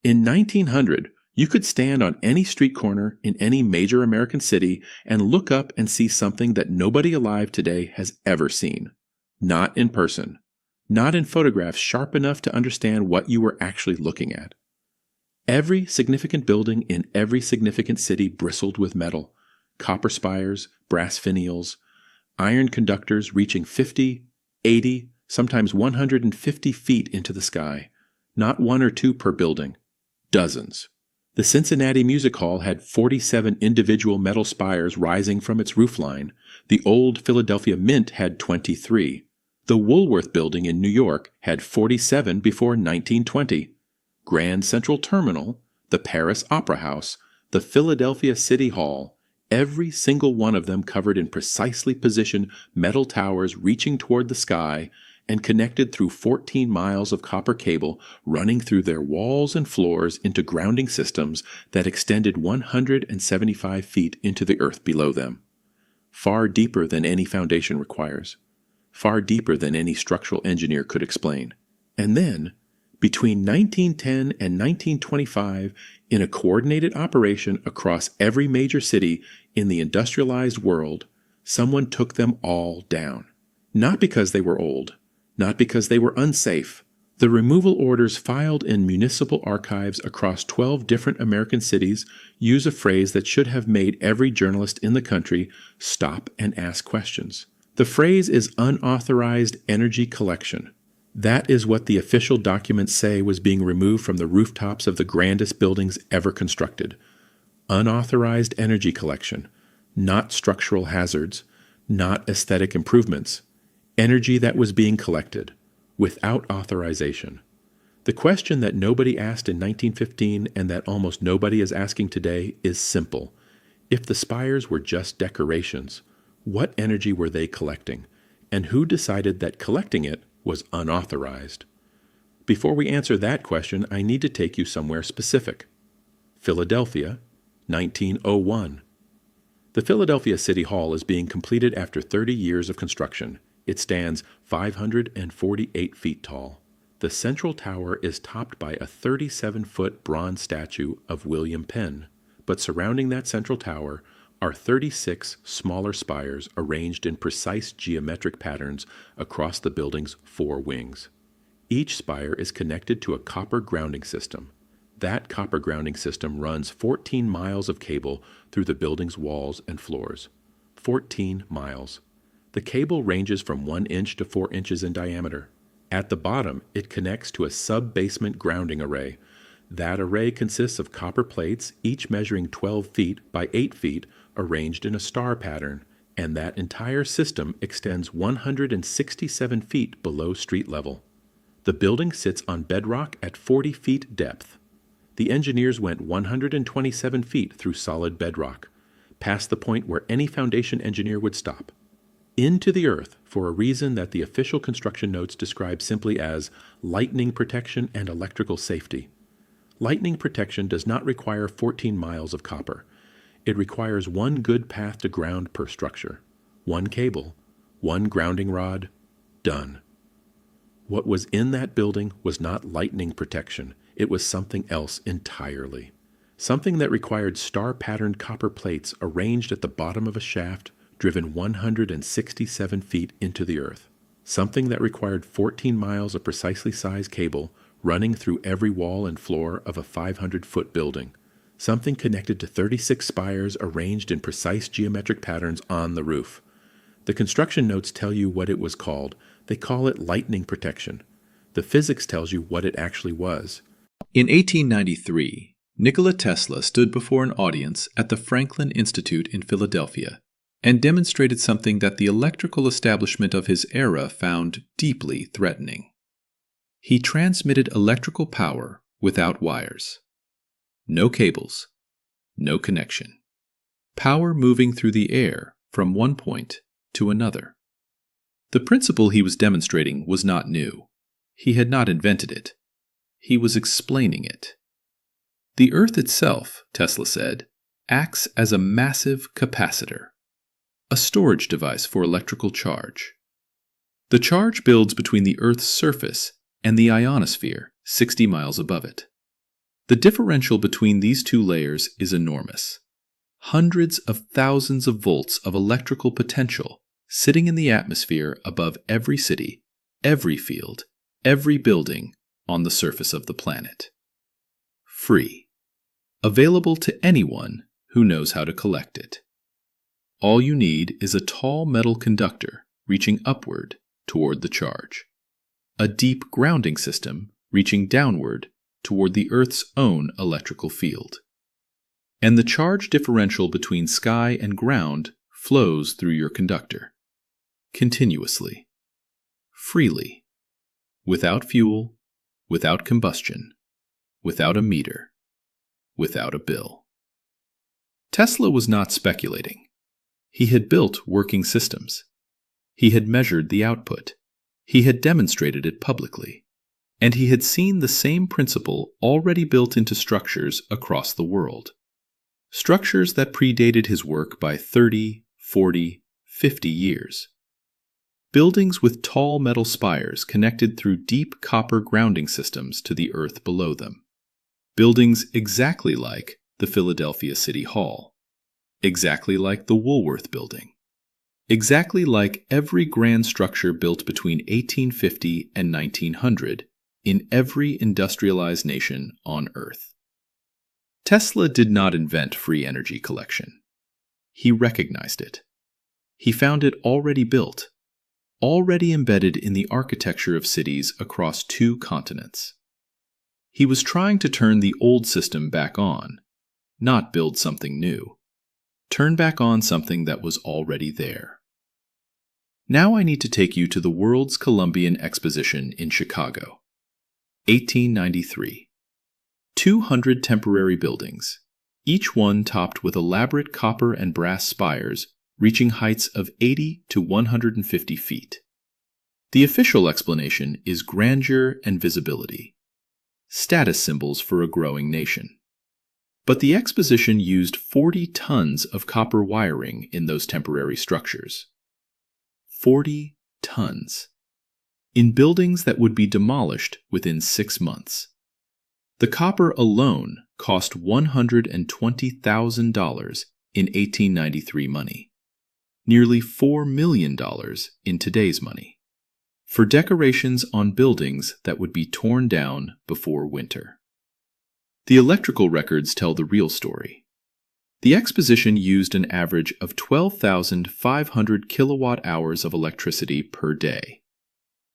In 1900, you could stand on any street corner in any major American city and look up and see something that nobody alive today has ever seen. Not in person. Not in photographs sharp enough to understand what you were actually looking at. Every significant building in every significant city bristled with metal, copper spires, brass finials, iron conductors reaching 50, 80, sometimes 150 feet into the sky. Not one or two per building. Dozens. The Cincinnati Music Hall had 47 individual metal spires rising from its roofline. The old Philadelphia Mint had 23. The Woolworth Building in New York had 47 before 1920. Grand Central Terminal, the Paris Opera House, the Philadelphia City Hall, every single one of them covered in precisely positioned metal towers reaching toward the sky and connected through 14 miles of copper cable running through their walls and floors into grounding systems that extended 175 feet into the earth below them. Far deeper than any foundation requires. Far deeper than any structural engineer could explain. And then, between 1910 and 1925, in a coordinated operation across every major city in the industrialized world, someone took them all down. Not because they were old, not because they were unsafe. The removal orders filed in municipal archives across 12 different American cities use a phrase that should have made every journalist in the country stop and ask questions. The phrase is unauthorized energy collection. That is what the official documents say was being removed from the rooftops of the grandest buildings ever constructed. Unauthorized energy collection, not structural hazards, not aesthetic improvements. Energy that was being collected, without authorization. The question that nobody asked in 1915 and that almost nobody is asking today is simple. If the spires were just decorations, what energy were they collecting? And who decided that collecting it was unauthorized? Before we answer that question, I need to take you somewhere specific. Philadelphia, 1901. The Philadelphia City Hall is being completed after 30 years of construction. It stands 548 feet tall. The central tower is topped by a 37-foot bronze statue of William Penn, but surrounding that central tower are 36 smaller spires arranged in precise geometric patterns across the building's 4 wings. Each spire is connected to a copper grounding system. That copper grounding system runs 14 miles of cable through the building's walls and floors. 14 miles. The cable ranges from 1 inch to 4 inches in diameter. At the bottom, it connects to a sub-basement grounding array. That array consists of copper plates, each measuring 12 feet by 8 feet, arranged in a star pattern, and that entire system extends 167 feet below street level. The building sits on bedrock at 40 feet depth. The engineers went 127 feet through solid bedrock, past the point where any foundation engineer would stop. Into the earth for a reason that the official construction notes describe simply as lightning protection and electrical safety. Lightning protection does not require 14 miles of copper. It requires 1 good path to ground per structure. 1 cable, 1 grounding rod, done. What was in that building was not lightning protection. It was something else entirely. Something that required star-patterned copper plates arranged at the bottom of a shaft driven 167 feet into the earth. Something that required 14 miles of precisely sized cable running through every wall and floor of a 500-foot building. Something connected to 36 spires arranged in precise geometric patterns on the roof. The construction notes tell you what it was called. They call it lightning protection. The physics tells you what it actually was. In 1893, Nikola Tesla stood before an audience at the Franklin Institute in Philadelphia and demonstrated something that the electrical establishment of his era found deeply threatening. He transmitted electrical power without wires. No cables, no connection. Power moving through the air from one point to another. The principle he was demonstrating was not new. He had not invented it. He was explaining it. The Earth itself, Tesla said, acts as a massive capacitor, a storage device for electrical charge. The charge builds between the Earth's surface and the ionosphere 60 miles above it. The differential between these two layers is enormous. Hundreds of thousands of volts of electrical potential sitting in the atmosphere above every city, every field, every building on the surface of the planet. Free. Available to anyone who knows how to collect it. All you need is a tall metal conductor reaching upward toward the charge, a deep grounding system reaching downward toward the Earth's own electrical field. And the charge differential between sky and ground flows through your conductor, continuously, freely, without fuel, without combustion, without a meter, without a bill. Tesla was not speculating. He had built working systems. He had measured the output. He had demonstrated it publicly. And he had seen the same principle already built into structures across the world. Structures that predated his work by 30, 40, 50 years. Buildings with tall metal spires connected through deep copper grounding systems to the earth below them. Buildings exactly like the Philadelphia City Hall. Exactly like the Woolworth Building. Exactly like every grand structure built between 1850 and 1900 in every industrialized nation on Earth. Tesla did not invent free energy collection. He recognized it. He found it already built, already embedded in the architecture of cities across 2 continents. He was trying to turn the old system back on, not build something new. Turn back on something that was already there. Now I need to take you to the World's Columbian Exposition in Chicago. 1893. 200 temporary buildings, each one topped with elaborate copper and brass spires reaching heights of 80 to 150 feet. The official explanation is grandeur and visibility, status symbols for a growing nation. But the exposition used 40 tons of copper wiring in those temporary structures. 40 tons. In buildings that would be demolished within 6 months. The copper alone cost $120,000 in 1893 money. Nearly $4 million in today's money. For decorations on buildings that would be torn down before winter. The electrical records tell the real story. The exposition used an average of 12,500 kilowatt hours of electricity per day.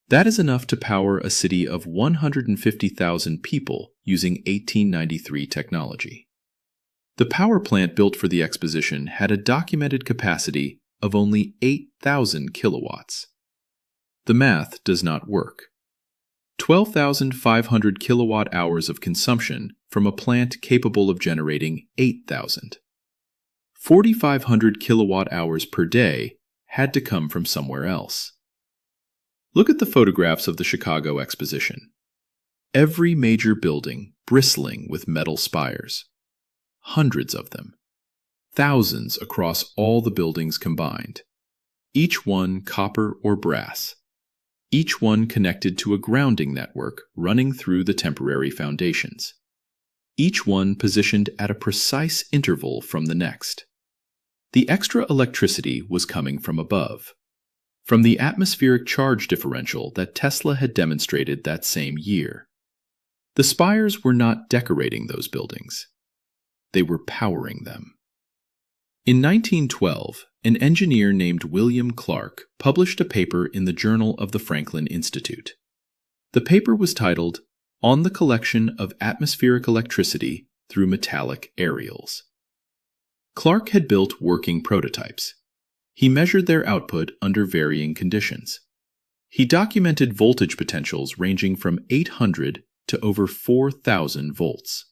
That is enough to power a city of 150,000 people using 1893 technology. The power plant built for the exposition had a documented capacity of only 8,000 kilowatts. The math does not work. 12,500 kilowatt hours of consumption from a plant capable of generating 8,000. 4,500 kilowatt hours per day had to come from somewhere else. Look at the photographs of the Chicago Exposition. Every major building bristling with metal spires. Hundreds of them. Thousands across all the buildings combined. Each one copper or brass. Each one connected to a grounding network running through the temporary foundations. Each one positioned at a precise interval from the next. The extra electricity was coming from above, from the atmospheric charge differential that Tesla had demonstrated that same year. The spires were not decorating those buildings. They were powering them. In 1912, an engineer named William Clark published a paper in the Journal of the Franklin Institute. The paper was titled, "On the Collection of Atmospheric Electricity Through Metallic Aerials." Clark had built working prototypes. He measured their output under varying conditions. He documented voltage potentials ranging from 800 to over 4,000 volts.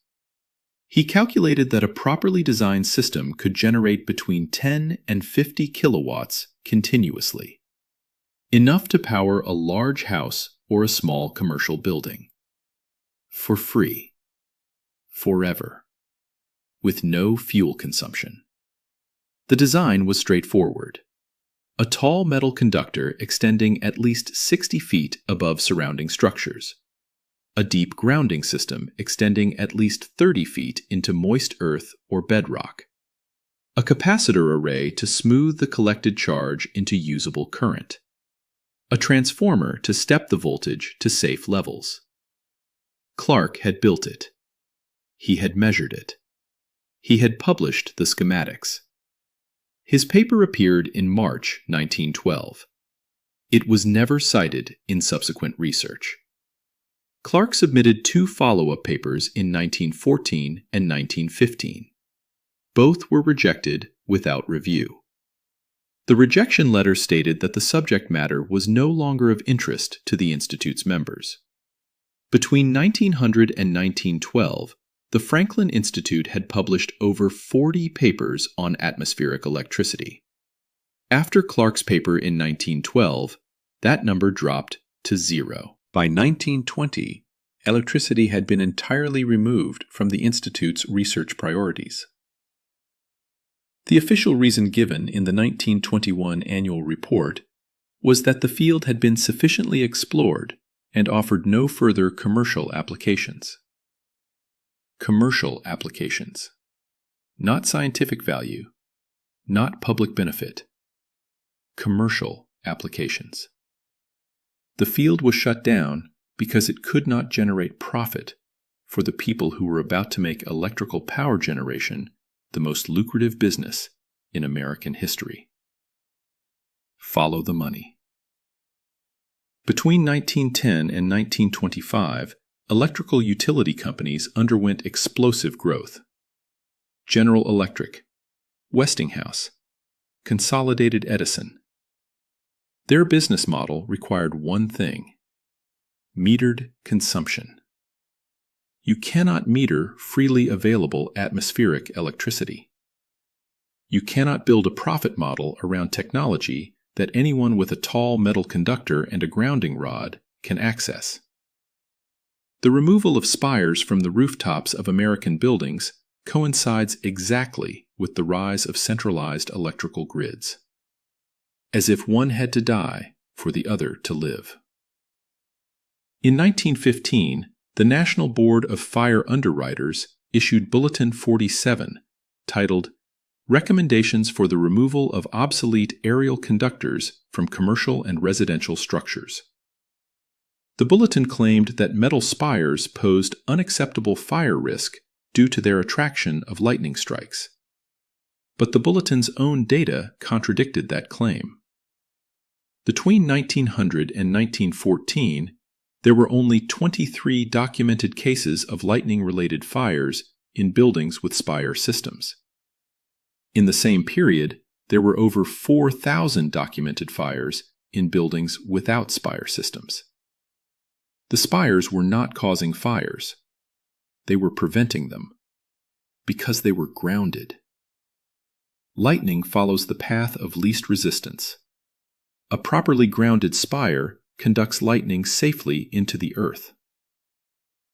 He calculated that a properly designed system could generate between 10 and 50 kilowatts continuously, enough to power a large house or a small commercial building. For free. Forever. With no fuel consumption. The design was straightforward. A tall metal conductor extending at least 60 feet above surrounding structures. a deep grounding system extending at least 30 feet into moist earth or bedrock, a capacitor array to smooth the collected charge into usable current, a transformer to step the voltage to safe levels. Clark had built it. He had measured it. He had published the schematics. His paper appeared in March 1912. It was never cited in subsequent research. Clark submitted 2 follow-up papers in 1914 and 1915. Both were rejected without review. The rejection letter stated that the subject matter was no longer of interest to the Institute's members. Between 1900 and 1912, the Franklin Institute had published over 40 papers on atmospheric electricity. After Clark's paper in 1912, that number dropped to 0. By 1920, electricity had been entirely removed from the Institute's research priorities. The official reason given in the 1921 annual report was that the field had been sufficiently explored and offered no further commercial applications. Commercial applications. Not scientific value, not public benefit. Commercial applications. The field was shut down because it could not generate profit for the people who were about to make electrical power generation the most lucrative business in American history. Follow the money. Between 1910 and 1925, electrical utility companies underwent explosive growth. General Electric, Westinghouse, Consolidated Edison. Their business model required one thing: metered consumption. You cannot meter freely available atmospheric electricity. You cannot build a profit model around technology that anyone with a tall metal conductor and a grounding rod can access. The removal of spires from the rooftops of American buildings coincides exactly with the rise of centralized electrical grids, as if one had to die for the other to live. In 1915, the National Board of Fire Underwriters issued Bulletin 47, titled Recommendations for the Removal of Obsolete Aerial Conductors from Commercial and Residential Structures. The bulletin claimed that metal spires posed unacceptable fire risk due to their attraction of lightning strikes. But the bulletin's own data contradicted that claim. Between 1900 and 1914, there were only 23 documented cases of lightning-related fires in buildings with spire systems. In the same period, there were over 4,000 documented fires in buildings without spire systems. The spires were not causing fires. They were preventing them, because they were grounded. Lightning follows the path of least resistance. A properly grounded spire conducts lightning safely into the earth.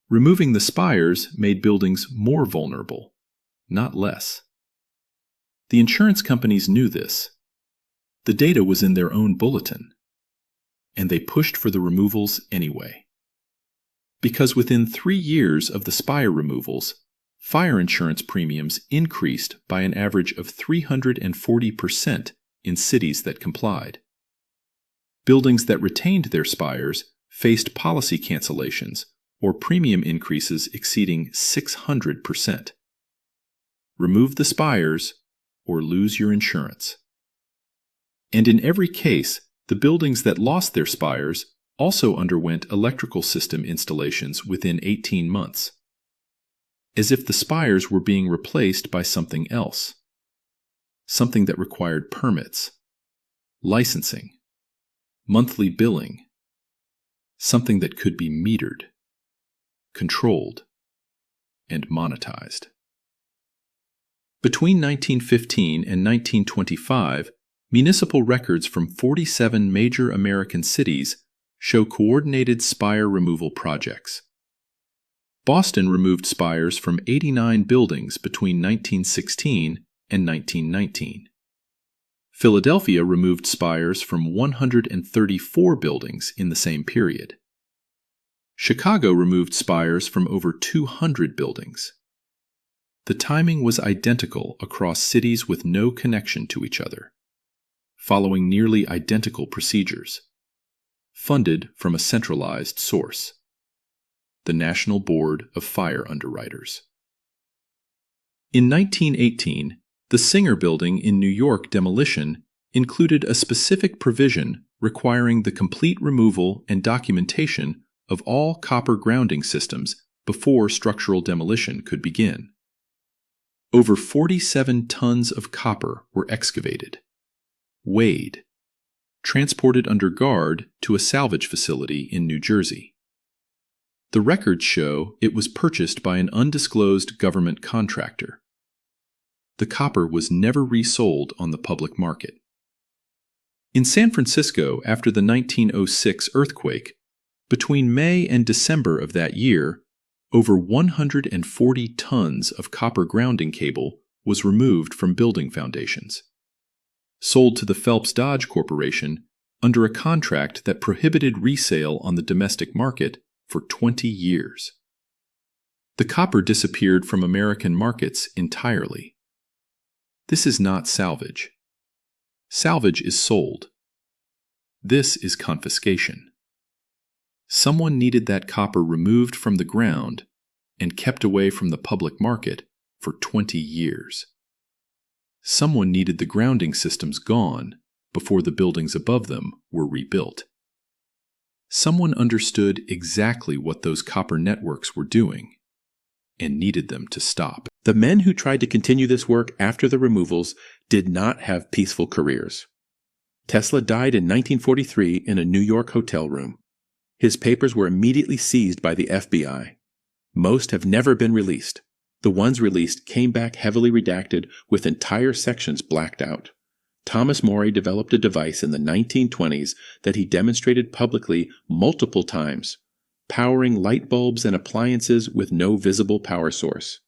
Removing the spires made buildings more vulnerable, not less. The insurance companies knew this. The data was in their own bulletin, and they pushed for the removals anyway. Because within 3 years of the spire removals, fire insurance premiums increased by an average of 340% in cities that complied. Buildings that retained their spires faced policy cancellations or premium increases exceeding 600%. Remove the spires or lose your insurance. And in every case, the buildings that lost their spires also underwent electrical system installations within 18 months, as if the spires were being replaced by something else, something that required permits, licensing, monthly billing, something that could be metered, controlled, and monetized. Between 1915 and 1925, municipal records from 47 major American cities show coordinated spire removal projects. Boston removed spires from 89 buildings between 1916 and 1919. Philadelphia removed spires from 134 buildings in the same period. Chicago removed spires from over 200 buildings. The timing was identical across cities with no connection to each other, following nearly identical procedures, funded from a centralized source, the National Board of Fire Underwriters. In 1918, the Singer Building in New York demolition included a specific provision requiring the complete removal and documentation of all copper grounding systems before structural demolition could begin. Over 47 tons of copper were excavated, weighed, transported under guard to a salvage facility in New Jersey. The records show it was purchased by an undisclosed government contractor. The copper was never resold on the public market. In San Francisco, after the 1906 earthquake, between May and December of that year, over 140 tons of copper grounding cable was removed from building foundations, sold to the Phelps Dodge Corporation under a contract that prohibited resale on the domestic market for 20 years. The copper disappeared from American markets entirely. This is not salvage. Salvage is sold. This is confiscation. Someone needed that copper removed from the ground and kept away from the public market for 20 years. Someone needed the grounding systems gone before the buildings above them were rebuilt. Someone understood exactly what those copper networks were doing and needed them to stop. The men who tried to continue this work after the removals did not have peaceful careers. Tesla died in 1943 in a New York hotel room. His papers were immediately seized by the FBI. Most have never been released. The ones released came back heavily redacted with entire sections blacked out. Thomas Morey developed a device in the 1920s that he demonstrated publicly multiple times, powering light bulbs and appliances with no visible power source.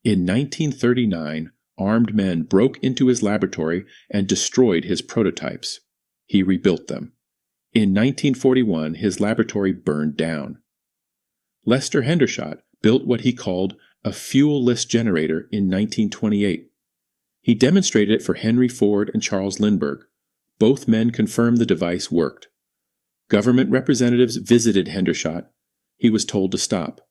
In 1939, armed men broke into his laboratory and destroyed his prototypes. He rebuilt them. In 1941, his laboratory burned down. Lester Hendershot built what he called a fuel-less generator in 1928. He demonstrated it for Henry Ford and Charles Lindbergh. Both men confirmed the device worked. Government representatives visited Hendershot. He was told to stop.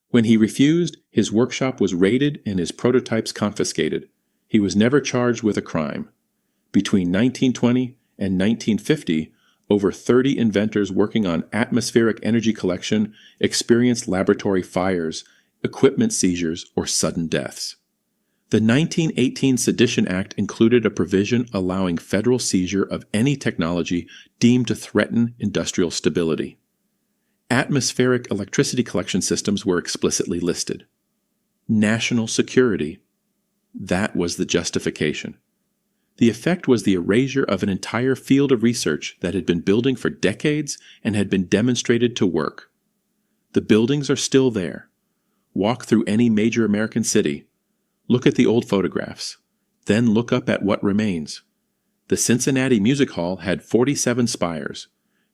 When he refused, his workshop was raided and his prototypes confiscated. He was never charged with a crime. Between 1920 and 1950, over 30 inventors working on atmospheric energy collection experienced laboratory fires, equipment seizures, or sudden deaths. The 1918 Sedition Act included a provision allowing federal seizure of any technology deemed to threaten industrial stability. Atmospheric electricity collection systems were explicitly listed. National security. That was the justification. The effect was the erasure of an entire field of research that had been building for decades and had been demonstrated to work. The buildings are still there. Walk through any major American city. Look at the old photographs. Then look up at what remains. The Cincinnati Music Hall had 47 spires.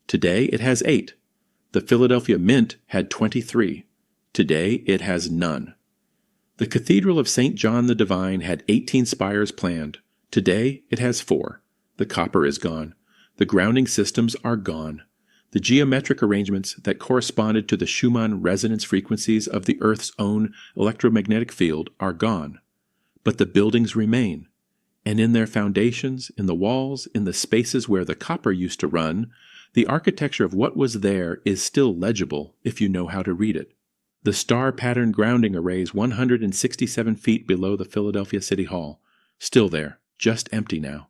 Today it has 8. The Philadelphia Mint had 23. Today it has none. The Cathedral of St. John the Divine had 18 spires planned. Today it has 4. The copper is gone. The grounding systems are gone. The geometric arrangements that corresponded to the Schumann resonance frequencies of the Earth's own electromagnetic field are gone. But the buildings remain. And in their foundations, in the walls, in the spaces where the copper used to run, the architecture of what was there is still legible if you know how to read it. The star-pattern grounding arrays 167 feet below the Philadelphia City Hall, still there, just empty now.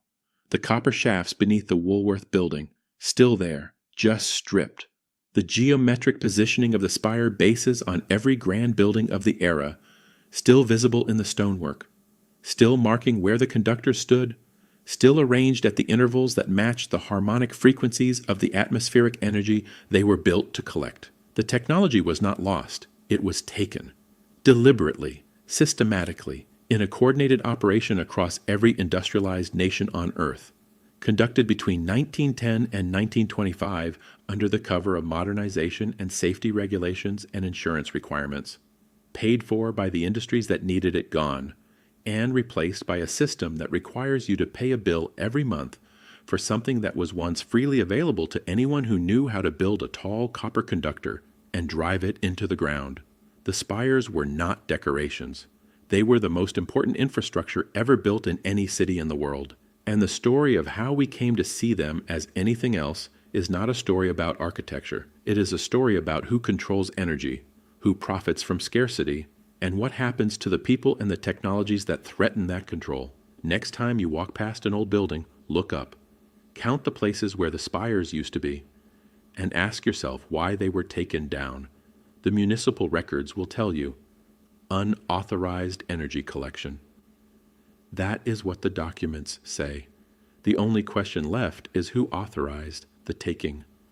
The copper shafts beneath the Woolworth Building, still there, just stripped. The geometric positioning of the spire bases on every grand building of the era, still visible in the stonework, still marking where the conductors stood, still arranged at the intervals that matched the harmonic frequencies of the atmospheric energy they were built to collect. The technology was not lost, it was taken. Deliberately, systematically, in a coordinated operation across every industrialized nation on Earth. conducted between 1910 and 1925 under the cover of modernization and safety regulations and insurance requirements, paid for by the industries that needed it gone, and replaced by a system that requires you to pay a bill every month for something that was once freely available to anyone who knew how to build a tall copper conductor and drive it into the ground. The spires were not decorations. They were the most important infrastructure ever built in any city in the world. And the story of how we came to see them as anything else is not a story about architecture. It is a story about who controls energy, who profits from scarcity, and what happens to the people and the technologies that threaten that control. Next time you walk past an old building, look up. Count the places where the spires used to be, and ask yourself why they were taken down. The municipal records will tell you. Unauthorized energy collection. That is what the documents say. The only question left is who authorized the taking